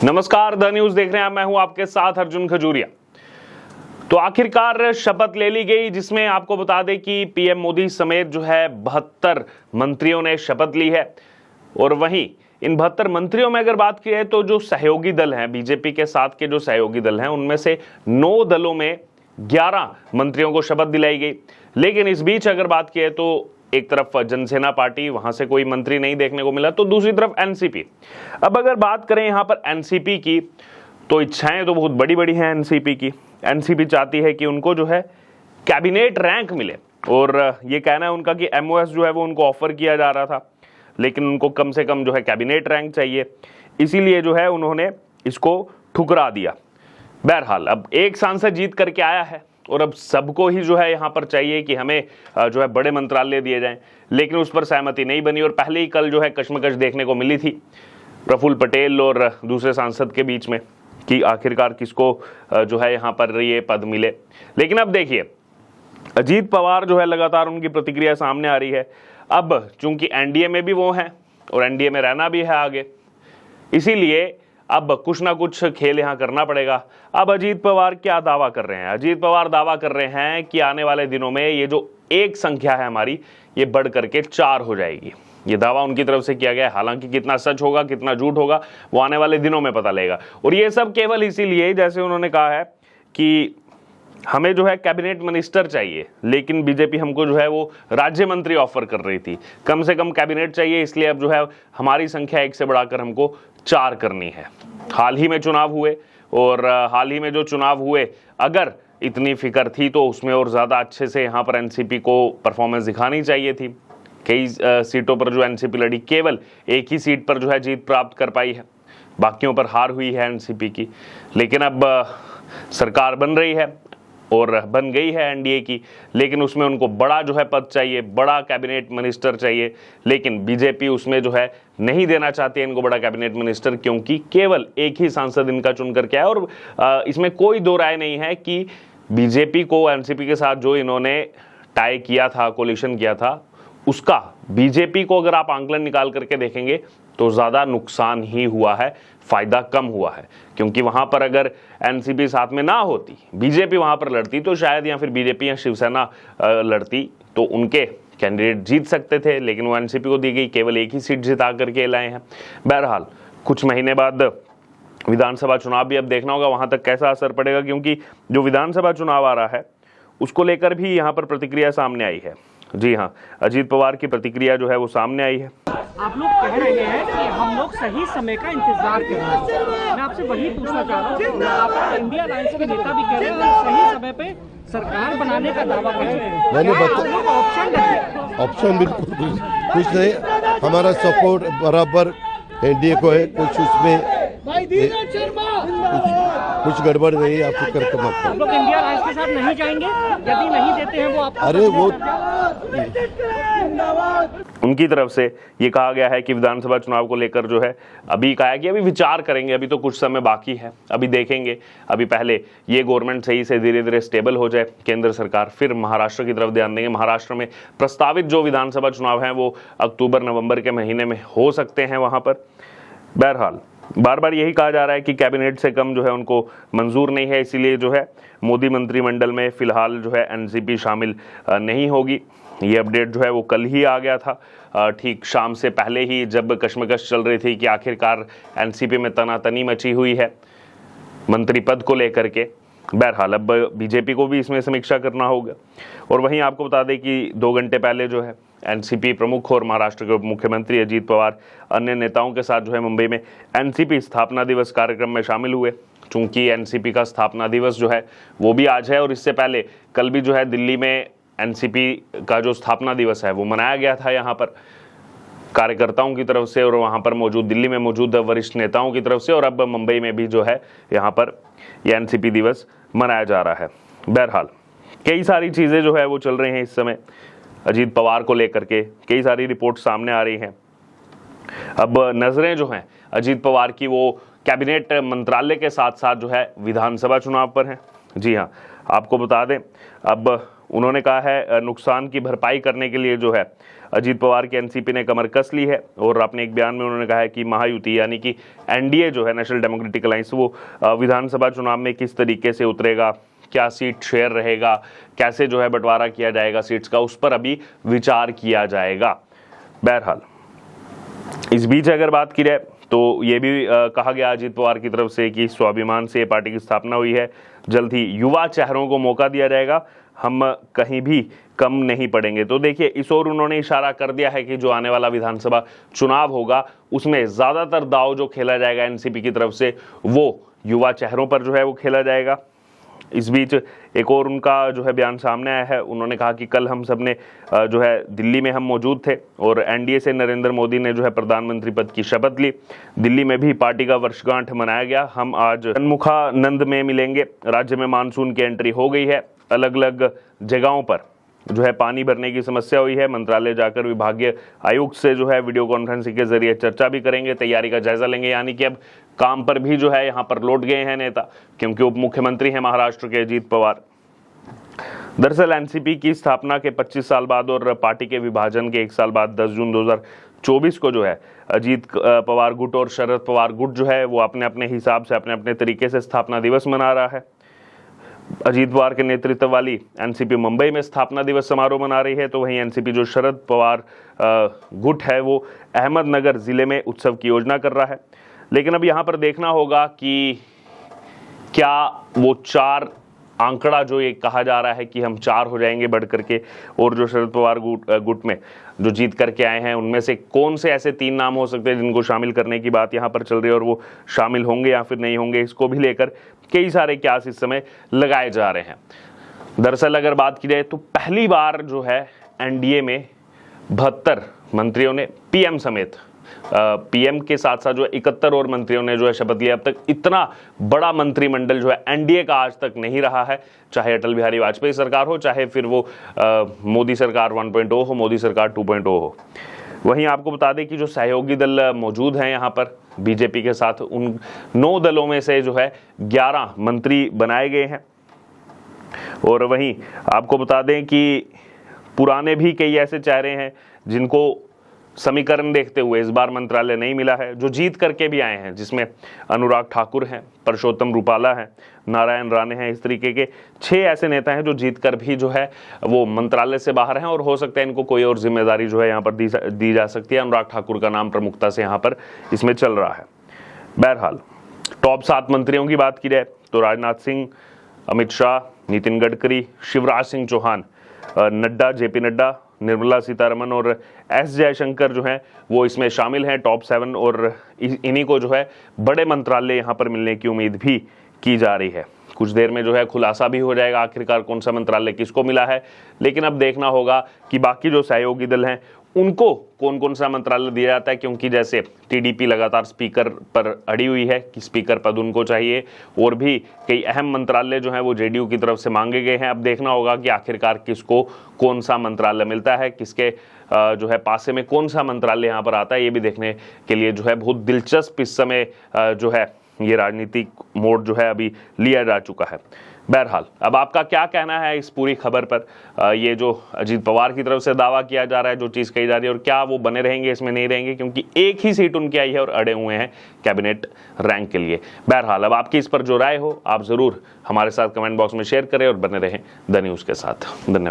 नमस्कार, the news देख रहे हैं। मैं हूं आपके साथ अर्जुन खजूरिया। तो आखिरकार शपथ ले ली गई, जिसमें आपको बता दें कि पीएम मोदी समेत जो है 72 मंत्रियों ने शपथ ली है। और वहीं इन 72 मंत्रियों में अगर बात की है तो जो सहयोगी दल हैं, बीजेपी के साथ के जो सहयोगी दल हैं, उनमें से 9 दलों में 11 मंत्रियों को शपथ दिलाई गई। लेकिन इस बीच अगर बात की है तो एक तरफ जनसेना पार्टी, वहां से कोई मंत्री नहीं देखने को मिला, तो दूसरी तरफ एनसीपी। अब अगर बात करें यहां पर एनसीपी की, तो इच्छाएं तो बहुत बड़ी बड़ी हैं एनसीपी की। एनसीपी चाहती है कि उनको जो है कैबिनेट रैंक मिले, और ये कहना है उनका कि एमओएस जो है वो उनको ऑफर किया जा रहा था, लेकिन उनको कम से कम जो है कैबिनेट रैंक चाहिए। इसीलिए जो है उन्होंने इसको ठुकरा दिया। बहरहाल अब एक सांसद जीत करके आया है और अब सबको ही जो है यहाँ पर चाहिए कि हमें जो है बड़े मंत्रालय दिए जाएं, लेकिन उस पर सहमति नहीं बनी। और पहले ही कल जो है कश्मकश देखने को मिली थी प्रफुल्ल पटेल और दूसरे सांसद के बीच में कि आखिरकार किसको जो है यहाँ पर ये पद मिले। लेकिन अब देखिए, अजीत पवार जो है लगातार उनकी प्रतिक्रिया सामने आ रही है। अब चूंकि एनडीए में भी वो हैं और एनडीए में रहना भी है आगे, इसीलिए अब कुछ ना कुछ खेल यहां करना पड़ेगा। अब अजीत पवार क्या दावा कर रहे हैं? अजीत पवार दावा कर रहे हैं कि आने वाले दिनों में ये जो एक संख्या है हमारी, ये बढ़ करके 4 हो जाएगी। ये दावा उनकी तरफ से किया गया है। हालांकि कितना सच होगा कितना झूठ होगा वो आने वाले दिनों में पता लगेगा। और ये सब केवल इसीलिए, जैसे उन्होंने कहा है कि हमें जो है कैबिनेट मिनिस्टर चाहिए, लेकिन बीजेपी हमको जो है वो राज्य मंत्री ऑफर कर रही थी। कम से कम कैबिनेट चाहिए, इसलिए अब जो है हमारी संख्या 1 से बढ़ाकर हमको 4 करनी है। हाल ही में चुनाव हुए, और हाल ही में जो चुनाव हुए, अगर इतनी फिक्र थी तो उसमें और ज़्यादा अच्छे से यहाँ पर एनसीपी को परफॉर्मेंस दिखानी चाहिए थी। कई सीटों पर जो एनसीपी लड़ी, केवल एक ही सीट पर जो है जीत प्राप्त कर पाई है, बाकियों पर हार हुई है एनसीपी की। लेकिन अब सरकार बन रही है और बन गई है एनडीए की, लेकिन उसमें उनको बड़ा जो है पद चाहिए, बड़ा कैबिनेट मिनिस्टर चाहिए। लेकिन बीजेपी उसमें जो है नहीं देना चाहती है इनको बड़ा कैबिनेट मिनिस्टर, क्योंकि केवल एक ही सांसद इनका चुन करके आया। और इसमें कोई दो राय नहीं है कि बीजेपी को एनसीपी के साथ जो इन्होंने टाई किया था, कोलिशन किया था, उसका बीजेपी को अगर आप आंकलन निकाल करके देखेंगे तो ज़्यादा नुकसान ही हुआ है, फायदा कम हुआ है। क्योंकि वहां पर अगर एनसीपी साथ में ना होती, बीजेपी वहां पर लड़ती, तो शायद या फिर बीजेपी या शिवसेना लड़ती, तो उनके कैंडिडेट जीत सकते थे। लेकिन वो एनसीपी को दी गई, केवल एक ही सीट जिता करके लाए हैं। बहरहाल कुछ महीने बाद विधानसभा चुनाव भी अब देखना होगा वहां तक कैसा असर पड़ेगा, क्योंकि जो विधानसभा चुनाव आ रहा है उसको लेकर भी यहाँ पर प्रतिक्रिया सामने आई है। जी हाँ, अजीत पवार की प्रतिक्रिया जो है वो सामने आई है। आप लोग कह रहे हैं कि हम लोग सही समय का इंतजार कर रहे हैं। मैं आपसे वही पूछना चाह रहा हूँ, आप इंडिया अलायंस के नेता भी कह रहे हैं सही समय पे सरकार बनाने का दावा कर रहे हैं। मैंने ऑप्शन बिल्कुल कुछ नहीं, हमारा सपोर्ट बराबर एनडीए को है। कुछ उसमें कुछ गड़बड़ नहीं, आप फिक्र मत करो। आप लोग इंडिया अलायंस के साथ नहीं जाएंगे? यदि नहीं देते हैं वो आपको? अरे वो उनकी तरफ से ये कहा गया है कि विधानसभा चुनाव को लेकर जो है अभी कहा कि अभी विचार करेंगे, अभी तो कुछ समय बाकी है, अभी देखेंगे। अभी पहले ये गवर्नमेंट सही से धीरे धीरे स्टेबल हो जाए केंद्र सरकार, फिर महाराष्ट्र की तरफ ध्यान देंगे। महाराष्ट्र में प्रस्तावित जो विधानसभा चुनाव हैं वो अक्टूबर नवंबर के महीने में हो सकते हैं वहां पर। बहरहाल बार बार यही कहा जा रहा है कि कैबिनेट से कम जो है उनको मंजूर नहीं है, इसीलिए जो है मोदी मंत्रिमंडल में फिलहाल जो है एनसीपी शामिल नहीं होगी। ये अपडेट जो है वो कल ही आ गया था, ठीक शाम से पहले ही, जब कश्मकश चल रही थी कि आखिरकार एनसीपी में तनातनी मची हुई है मंत्री पद को लेकर के। बहरहाल अब बीजेपी को भी इसमें समीक्षा करना होगा। और वहीं आपको बता दें कि 2 घंटे पहले जो है एनसीपी प्रमुख और महाराष्ट्र के उप मुख्यमंत्री अजीत पवार अन्य नेताओं के साथ जो है मुंबई में एनसीपी स्थापना दिवस कार्यक्रम में शामिल हुए। चूंकि एनसीपी का स्थापना दिवस जो है वो भी आज है, और इससे पहले कल भी जो है दिल्ली में एनसीपी का जो स्थापना दिवस है वो मनाया गया था यहाँ पर कार्यकर्ताओं की तरफ से, और वहाँ पर मौजूद दिल्ली में मौजूद वरिष्ठ नेताओं की तरफ से। और अब मुंबई में भी जो है यहाँ पर यह एनसीपी दिवस मनाया जा रहा है। बहरहाल कई सारी चीज़ें जो है वो चल रही हैं इस समय अजीत पवार को लेकर के, कई सारी रिपोर्ट सामने आ रही हैं। अब नजरें जो हैं अजीत पवार की वो कैबिनेट मंत्रालय के साथ साथ जो है विधानसभा चुनाव पर हैं। जी हाँ, आपको बता दें अब उन्होंने कहा है नुकसान की भरपाई करने के लिए जो है अजीत पवार की एनसीपी ने कमर कस ली है। और अपने एक बयान में उन्होंने कहा है कि महायुति यानी कि एनडीए जो है, नेशनल डेमोक्रेटिक अलायंस, वो विधानसभा चुनाव में किस तरीके से उतरेगा, क्या सीट शेयर रहेगा, कैसे जो है बंटवारा किया जाएगा सीट्स का, उस पर अभी विचार किया जाएगा। बहरहाल इस बीच अगर बात की जाए तो ये भी कहा गया अजीत पवार की तरफ से कि स्वाभिमान से पार्टी की स्थापना हुई है, जल्द ही युवा चेहरों को मौका दिया जाएगा, हम कहीं भी कम नहीं पड़ेंगे। तो देखिए, इस ओर उन्होंने इशारा कर दिया है कि जो आने वाला विधानसभा चुनाव होगा उसमें ज़्यादातर दाव जो खेला जाएगा एनसीपी की तरफ से वो युवा चेहरों पर जो है वो खेला जाएगा। इस बीच एक और उनका जो है बयान सामने आया है। उन्होंने कहा कि कल हम सब ने जो है दिल्ली में हम मौजूद थे और एनडीए से नरेंद्र मोदी ने जो है प्रधानमंत्री पद की शपथ ली। दिल्ली में भी पार्टी का वर्षगांठ मनाया गया। हम आज सन्मुखानंद में मिलेंगे। राज्य में मानसून की एंट्री हो गई है। अलग अलग जगहों पर जो है पानी भरने की समस्या हुई है। मंत्रालय जाकर विभागीय आयुक्त से जो है वीडियो कॉन्फ्रेंसिंग के जरिए चर्चा भी करेंगे, तैयारी का जायजा लेंगे। यानी कि अब काम पर भी जो है यहाँ पर लौट गए हैं नेता, क्योंकि उप मुख्यमंत्री हैं महाराष्ट्र के अजीत पवार। दरअसल एनसीपी की स्थापना के 25 साल बाद और पार्टी के विभाजन के 1 साल बाद 10 जून 2024 को जो है अजीत पवार गुट और शरद पवार गुट जो है वो अपने अपने हिसाब से, अपने अपने तरीके से स्थापना दिवस मना रहा है। अजीत पवार के नेतृत्व वाली एनसीपी मुंबई में स्थापना दिवस समारोह मना रही है, तो वहीं एनसीपी जो शरद पवार गुट है वो अहमदनगर जिले में उत्सव की योजना कर रहा है। लेकिन अब यहाँ पर देखना होगा कि क्या वो 4 आंकड़ा जो ये कहा जा रहा है कि हम 4 हो जाएंगे बढ़ करके, और जो शरद पवार गुट में जो जीत करके आए हैं उनमें से कौन से ऐसे 3 नाम हो सकते हैं जिनको शामिल करने की बात यहाँ पर चल रही है, और वो शामिल होंगे या फिर नहीं होंगे, इसको भी लेकर कई सारे क्यास इस समय लगाए जा रहे हैं। दरअसल अगर बात की जाए तो पहली बार जो है एनडीए में 72 मंत्रियों ने पीएम समेत पीएम के साथ साथ जो 71 और मंत्रियों ने जो है शपथ लिया। अब तक इतना बड़ा मंत्रिमंडल जो है एनडीए का आज तक नहीं रहा है, चाहे अटल बिहारी वाजपेयी सरकार हो, चाहे फिर वो मोदी सरकार 1.0 हो, मोदी सरकार 2.0 हो। वहीं आपको बता दें कि जो सहयोगी दल मौजूद हैं यहाँ पर बीजेपी के साथ, उन 9 दलों में से जो है 11 मंत्री बनाए गए हैं। और वहीं आपको बता दें कि पुराने भी कई ऐसे चेहरे हैं जिनको समीकरण देखते हुए इस बार मंत्रालय नहीं मिला है, जो जीत करके भी आए हैं, जिसमें अनुराग ठाकुर हैं, परषोत्तम रूपाला हैं, नारायण राणे हैं। इस तरीके के 6 ऐसे नेता हैं जो जीत कर भी जो है वो मंत्रालय से बाहर हैं, और हो सकता है इनको कोई और जिम्मेदारी जो है यहाँ पर दी जा सकती है। अनुराग ठाकुर का नाम प्रमुखता से यहाँ पर इसमें चल रहा है। बहरहाल टॉप 7 मंत्रियों की बात की जाए तो राजनाथ सिंह, अमित शाह, नितिन गडकरी, शिवराज सिंह चौहान, नड्डा, जेपी नड्डा, निर्मला सीतारमन और एस जयशंकर जो हैं वो इसमें शामिल हैं टॉप 7, और इन्हीं को जो है बड़े मंत्रालय यहाँ पर मिलने की उम्मीद भी की जा रही है। कुछ देर में जो है खुलासा भी हो जाएगा आखिरकार कौन सा मंत्रालय किसको मिला है। लेकिन अब देखना होगा कि बाकी जो सहयोगी दल हैं उनको कौन कौन सा मंत्रालय दिया जाता है, क्योंकि जैसे टीडीपी लगातार स्पीकर पर अड़ी हुई है कि स्पीकर पद उनको चाहिए, और भी कई अहम मंत्रालय जो हैं वो जेडीयू की तरफ से मांगे गए हैं। अब देखना होगा कि आखिरकार किसको कौन सा मंत्रालय मिलता है, किसके जो है पासे में कौन सा मंत्रालय यहाँ पर आता है। ये भी देखने के लिए जो है बहुत दिलचस्प इस समय जो है ये राजनीतिक मोड़ जो है अभी लिया जा चुका है। बहरहाल अब आपका क्या कहना है इस पूरी खबर पर? ये जो अजीत पवार की तरफ से दावा किया जा रहा है, जो चीज़ कही जा रही है, और क्या वो बने रहेंगे, इसमें नहीं रहेंगे, क्योंकि एक ही सीट उनकी आई है और अड़े हुए हैं कैबिनेट रैंक के लिए। बहरहाल अब आपकी इस पर जो राय हो आप ज़रूर हमारे साथ कमेंट बॉक्स में शेयर करें और बने रहें द न्यूज़ के साथ। धन्यवाद।